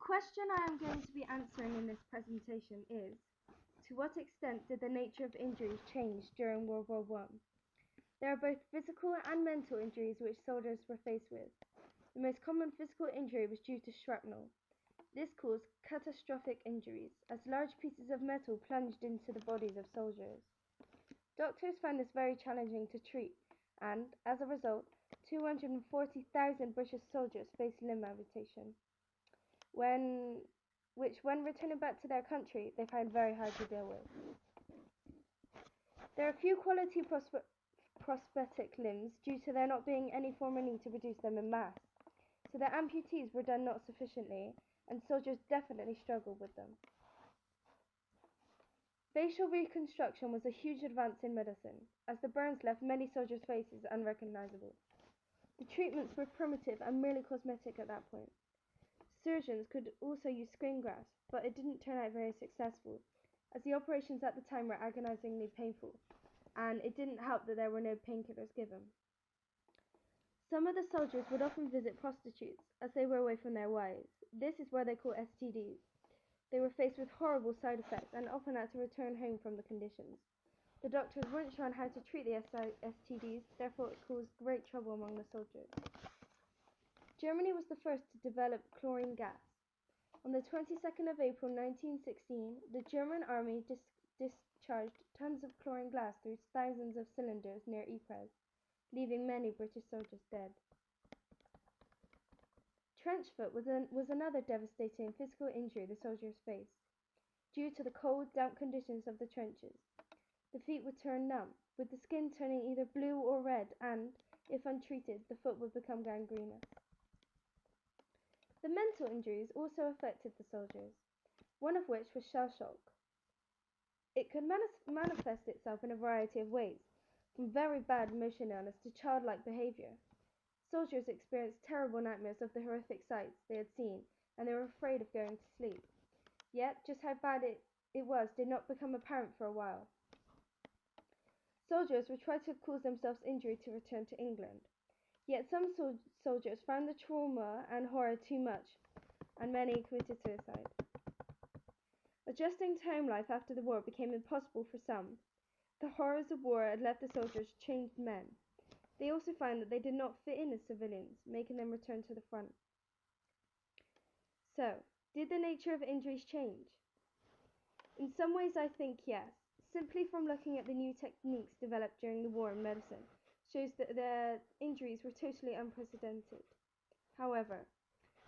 question I am going to be answering in this presentation is, to what extent did the nature of injuries change during World War I? There are both physical and mental injuries which soldiers were faced with. The most common physical injury was due to shrapnel. This caused catastrophic injuries, as large pieces of metal plunged into the bodies of soldiers. Doctors found this very challenging to treat, and, as a result, 240,000 British soldiers faced limb amputation, which when returning back to their country, they found very hard to deal with. There are few quality prosthetic limbs due to there not being any formal need to produce them in mass, so the amputees were done not sufficiently, and soldiers definitely struggled with them. Facial reconstruction was a huge advance in medicine, as the burns left many soldiers' faces unrecognizable. The treatments were primitive and merely cosmetic at that point. Surgeons could also use skin grafts, but it didn't turn out very successful, as the operations at the time were agonizingly painful, and it didn't help that there were no painkillers given. Some of the soldiers would often visit prostitutes, as they were away from their wives. This is where they caught STDs. They were faced with horrible side effects and often had to return home from the conditions. The doctors weren't sure on how to treat the STDs, therefore it caused great trouble among the soldiers. Germany was the first to develop chlorine gas. On the 22nd of April 1916, the German army discharged tons of chlorine gas through thousands of cylinders near Ypres, leaving many British soldiers dead. Trench foot was another devastating physical injury the soldiers faced. Due to the cold, damp conditions of the trenches, the feet would turn numb, with the skin turning either blue or red, and, if untreated, the foot would become gangrenous. The mental injuries also affected the soldiers, one of which was shell shock. It could manifest itself in a variety of ways, from very bad motion illness to childlike behavior. Soldiers experienced terrible nightmares of the horrific sights they had seen, and they were afraid of going to sleep. Yet, just how bad it was did not become apparent for a while. Soldiers would try to cause themselves injury to return to England. Yet some soldiers found the trauma and horror too much, and many committed suicide. Adjusting to home life after the war became impossible for some. The horrors of war had left the soldiers changed men. They also found that they did not fit in as civilians, making them return to the front. So, did the nature of injuries change? In some ways I think yes. Simply from looking at the new techniques developed during the war in medicine shows that the injuries were totally unprecedented. However,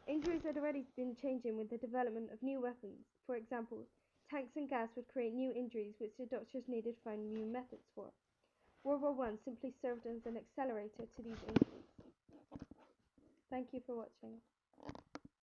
injuries had already been changing with the development of new weapons. For example, tanks and gas would create new injuries which the doctors needed to find new methods for. World War I simply served as an accelerator to these injuries. Thank you for watching.